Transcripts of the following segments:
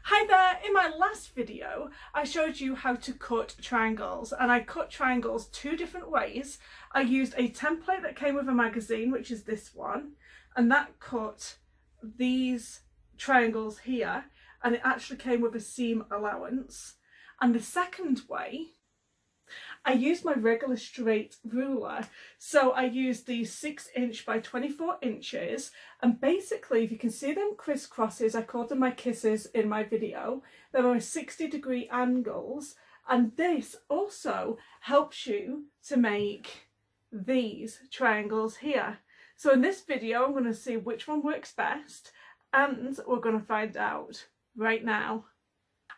Hi there! In my last video I showed you how to cut triangles, and I cut triangles two different ways. I used a template that came with a magazine, which is this one, and that cut these triangles here, and it actually came with a seam allowance. And the second way, I used my regular straight ruler. So I used the 6" by 24 inches, and basically, if you can see them crisscrosses, I called them my kisses in my video. There are 60-degree angles, and this also helps you to make these triangles here. So in this video, I'm going to see which one works best, and we're going to find out right now.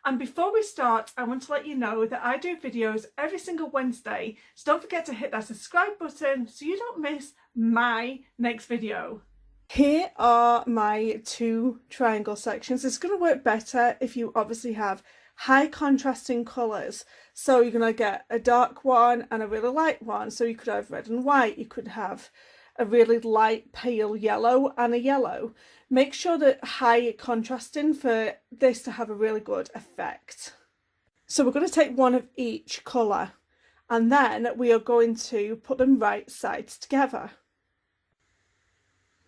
And before we start, I want to let you know that I do videos every single Wednesday, so don't forget to hit that subscribe button so you don't miss my next video. Here are my two triangle sections. It's going to work better if you obviously have high contrasting colours. So you're going to get a dark one and a really light one. So you could have red and white, you could have a really light pale yellow and a yellow. Make sure that high contrasting for this to have a really good effect. So we're going to take one of each colour, and then we are going to put them right sides together.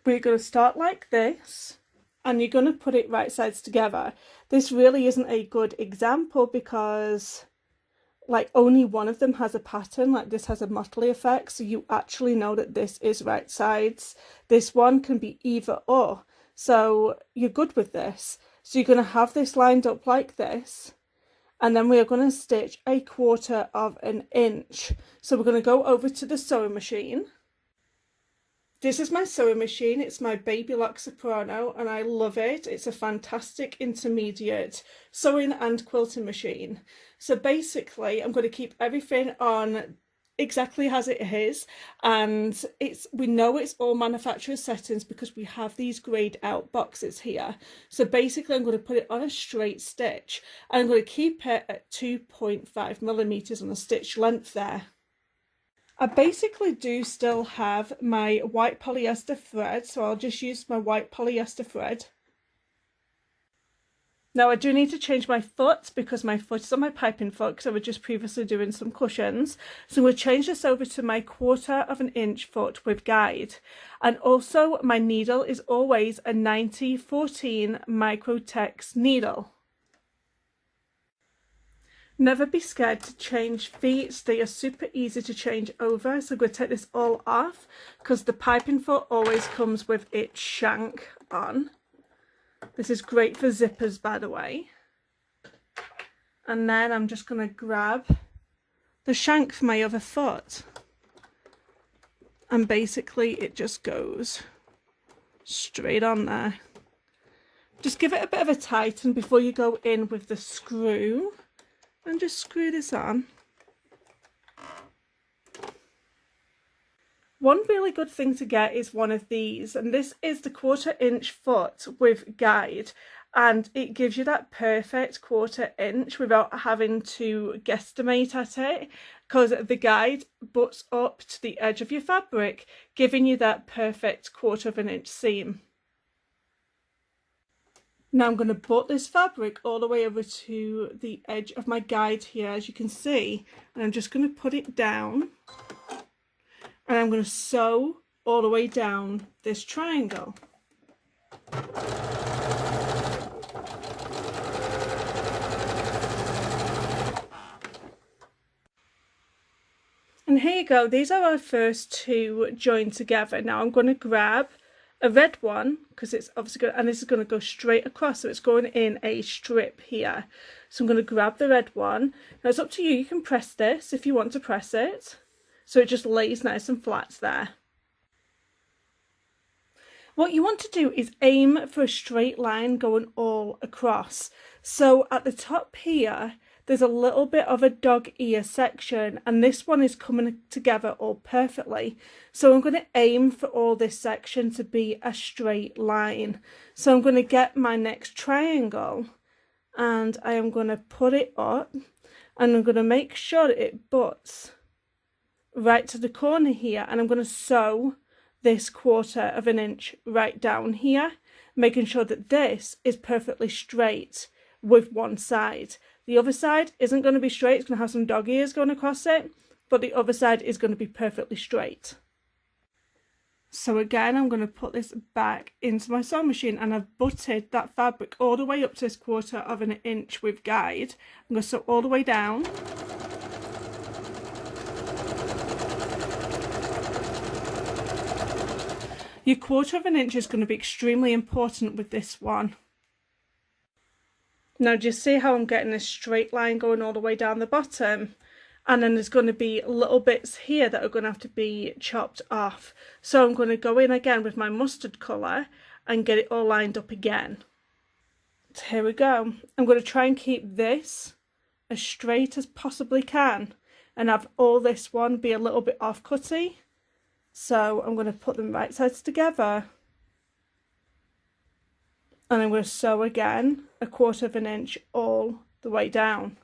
We're going to start like this, and you're going to put it right sides together. This really isn't a good example because only one of them has a pattern, like this has a motley effect, so you actually know that this is right sides. This one can be either or, so you're good with this. So you're going to have this lined up like this, and then we are going to stitch 1/4 inch. So we're going to go over to the sewing machine. This is my sewing machine. It's my Baby Lock Soprano, and I love it. It's a fantastic intermediate sewing and quilting machine. So basically, I'm going to keep everything on exactly as it is, and we know it's all manufacturer's settings because we have these greyed out boxes here. So basically, I'm going to put it on a straight stitch, and I'm going to keep it at 2.5mm on the stitch length there. I basically do still have my white polyester thread, so I'll just use my white polyester thread. Now I do need to change my foot because my foot is on my piping foot because I was just previously doing some cushions. So we'll change this over to my 1/4 inch foot with guide. And also my needle is always a 9014 Microtex needle. Never be scared to change feet. They are super easy to change over. So I'm going to take this all off because the piping foot always comes with its shank on. This is great for zippers, by the way. And then I'm just going to grab the shank for my other foot. And basically it just goes straight on there. Just give it a bit of a tighten before you go in with the screw. And just screw this on. One really good thing to get is one of these, and this is the 1/4 inch foot with guide, and it gives you that perfect 1/4 inch without having to guesstimate at it, because the guide butts up to the edge of your fabric, giving you that perfect 1/4 inch seam. Now I'm going to butt this fabric all the way over to the edge of my guide here, as you can see, and I'm just going to put it down, and I'm going to sew all the way down this triangle. And here you go, these are our first two joined together. Now I'm going to grab a red one because it's obviously good, and this is going to go straight across, so it's going in a strip here. So I'm going to grab the red one. Now it's up to you, you can press this if you want to press it, so it just lays nice and flat there. What you want to do is aim for a straight line going all across. So at the top here, there's a little bit of a dog ear section, and this one is coming together all perfectly. So I'm going to aim for all this section to be a straight line. So I'm going to get my next triangle, and I am going to put it up, and I'm going to make sure that it butts right to the corner here, and I'm going to sew this 1/4 inch right down here, making sure that this is perfectly straight with one side. The other side isn't going to be straight, it's going to have some dog ears going across it, but the other side is going to be perfectly straight. So again, I'm going to put this back into my sewing machine, and I've butted that fabric all the way up to this 1/4 inch with guide. I'm going to sew all the way down. Your 1/4 inch is going to be extremely important with this one. Now do you see how I'm getting this straight line going all the way down the bottom? And then there's going to be little bits here that are going to have to be chopped off. So I'm going to go in again with my mustard colour and get it all lined up again. So here we go. I'm going to try and keep this as straight as possibly can and have all this one be a little bit off-cutty. So I'm going to put them right sides together. And I'm going to sew again a 1/4 inch all the way down.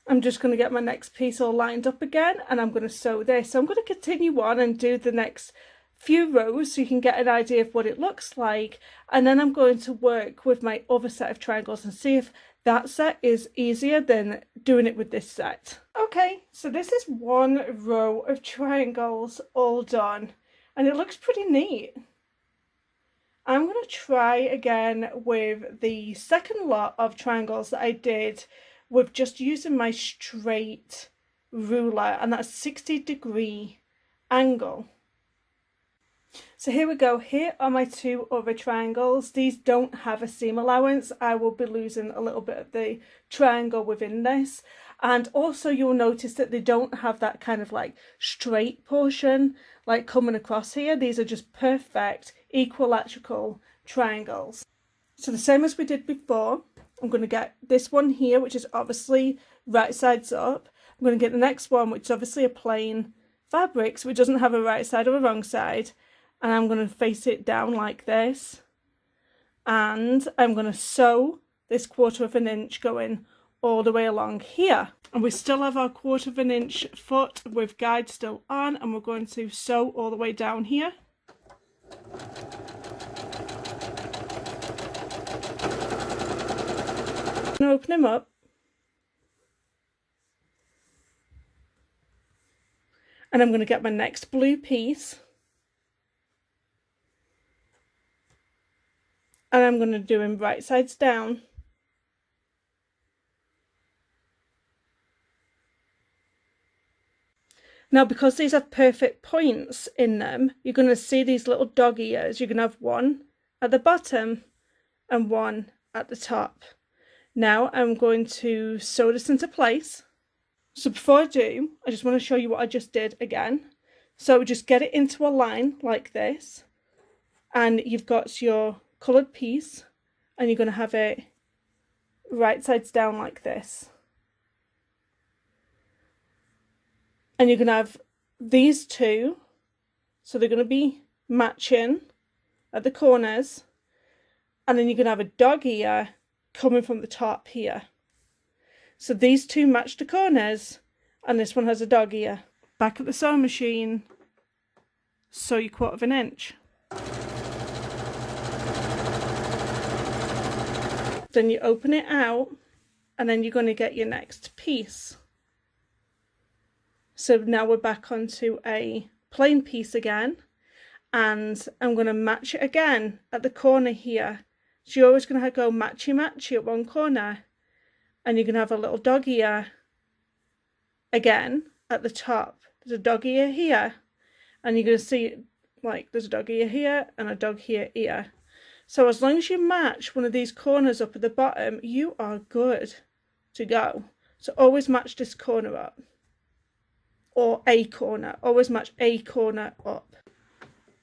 I'm just going to get my next piece all lined up again, and I'm going to sew this. So I'm going to continue on and do the next few rows so you can get an idea of what it looks like, and then I'm going to work with my other set of triangles and see if that set is easier than doing it with this set. Okay, so this is one row of triangles all done, and it looks pretty neat. I'm going to try again with the second lot of triangles that I did with just using my straight ruler, and that's 60-degree angle. So here we go. Here are my two other triangles. These don't have a seam allowance. I will be losing a little bit of the triangle within this, and also you'll notice that they don't have that kind of like straight portion like coming across here. These are just perfect equilateral triangles. So the same as we did before, I'm going to get this one here, which is obviously right sides up. I'm going to get the next one, which is obviously a plain fabric, so it doesn't have a right side or a wrong side. And I'm going to face it down like this. And I'm going to sew this 1/4 inch going all the way along here. And we still have our 1/4 inch foot with guide still on, and we're going to sew all the way down here. I'm going to open him up, and I'm going to get my next blue piece, and I'm going to do him right sides down. Now, because these have perfect points in them, you're going to see these little dog ears. You're going to have one at the bottom and one at the top. Now I'm going to sew this into place. So before I do, I just want to show you what I just did again. So just get it into a line like this, and you've got your coloured piece, and you're going to have it right sides down like this. And you're going to have these two, so they're going to be matching at the corners, and then you're going to have a dog ear coming from the top here. So these two match the corners, and this one has a dog ear. Back at the sewing machine, sew your 1/4 inch. Then you open it out, and then you're going to get your next piece. So now we're back onto a plain piece again, and I'm going to match it again at the corner here. So you're always going to go matchy-matchy at one corner, and you're going to have a little dog ear again at the top. There's a dog ear here, and you're going to see like there's a dog ear here and a dog ear. So as long as you match one of these corners up at the bottom, you are good to go. So always match this corner up, or a corner. Always match a corner up.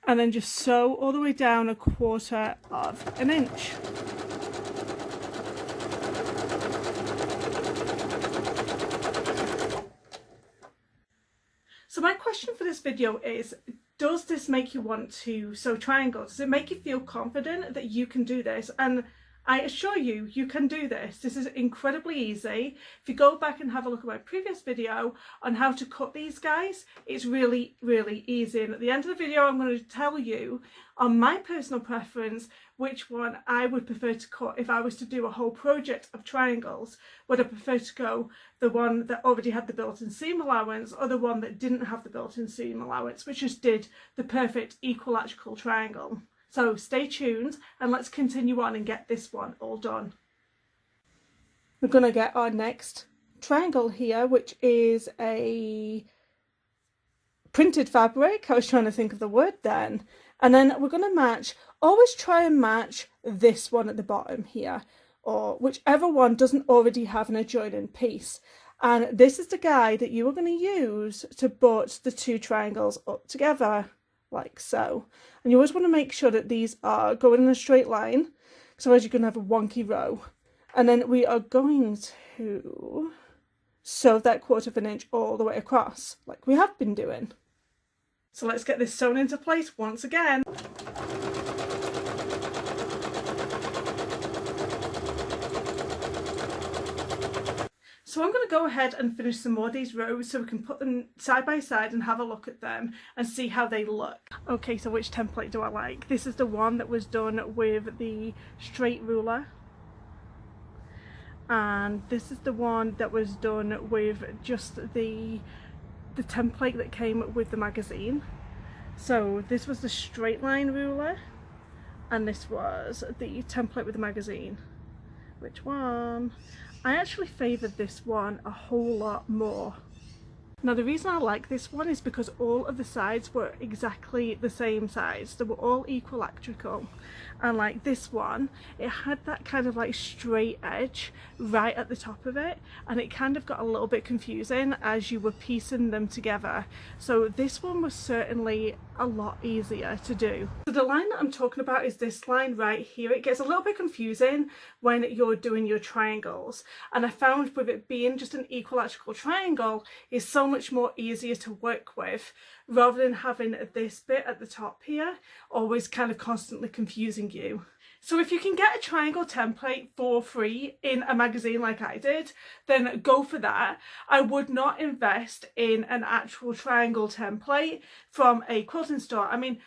And then just sew all the way down a 1/4 inch. So my question for this video is, does this make you want to sew triangles? Does it make you feel confident that you can do this? And I assure you, you can do this. This is incredibly easy. If you go back and have a look at my previous video on how to cut these guys, it's really, really easy. And at the end of the video, I'm going to tell you, on my personal preference, which one I would prefer to cut if I was to do a whole project of triangles. Would I prefer to go the one that already had the built-in seam allowance, or the one that didn't have the built-in seam allowance, which just did the perfect equilateral triangle? So stay tuned and let's continue on and get this one all done. We're going to get our next triangle here, which is a printed fabric. I was trying to think of the word then. And then we're going to match, always try and match this one at the bottom here, or whichever one doesn't already have an adjoining piece. And this is the guide that you are going to use to butt the two triangles up together, like so. And you always want to make sure that these are going in a straight line, so as you're going to have a wonky row. And then we are going to sew that 1/4 inch all the way across, like we have been doing. So let's get this sewn into place once again. So I'm going to go ahead and finish some more of these rows so we can put them side by side and have a look at them and see how they look. Okay, so which template do I like? This is the one that was done with the straight ruler. And this is the one that was done with just the template that came with the magazine. So this was the straight line ruler, and this was the template with the magazine. Which one? I actually favoured this one a whole lot more. Now the reason I like this one is because all of the sides were exactly the same size. They were all equilateral, and like this one, it had that kind of like straight edge right at the top of it, and it kind of got a little bit confusing as you were piecing them together. So this one was certainly a lot easier to do. So the line that I'm talking about is this line right here. It gets a little bit confusing when you're doing your triangles, and I found with it being just an equilateral triangle is so much more easier to work with, rather than having this bit at the top here always kind of constantly confusing you. So if you can get a triangle template for free in a magazine like I did, then go for that. I would not invest in an actual triangle template from a quilting store. I mean,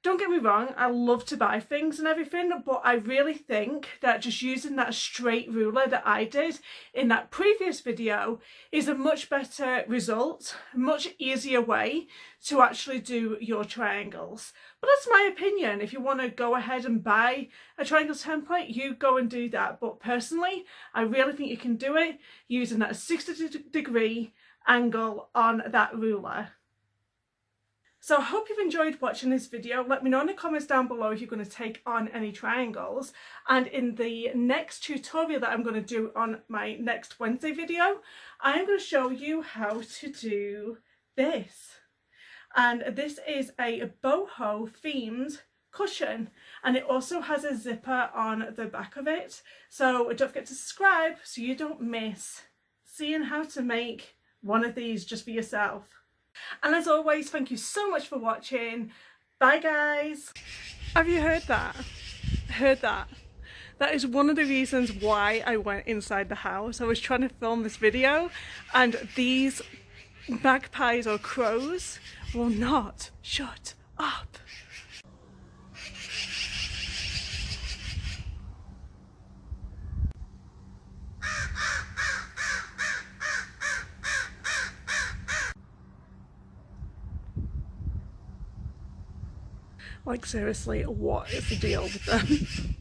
don't get me wrong, I love to buy things and everything, but I really think that just using that straight ruler that I did in that previous video is a much better result, a much easier way to actually do your triangles. But that's my opinion. If you want to go ahead and buy a triangle template, you go and do that. But personally, I really think you can do it using that 60-degree angle on that ruler. So I hope you've enjoyed watching this video. Let me know in the comments down below if you're going to take on any triangles. And in the next tutorial that I'm going to do on my next Wednesday video, I'm going to show you how to do this. And this is a boho themed cushion, and it also has a zipper on the back of it. So don't forget to subscribe so you don't miss seeing how to make one of these just for yourself. And as always, thank you so much for watching. Bye guys. Have you heard that? Heard that? That is one of the reasons why I went inside the house. I was trying to film this video and these magpies or crows will not shut up. Like seriously, what is the deal with them?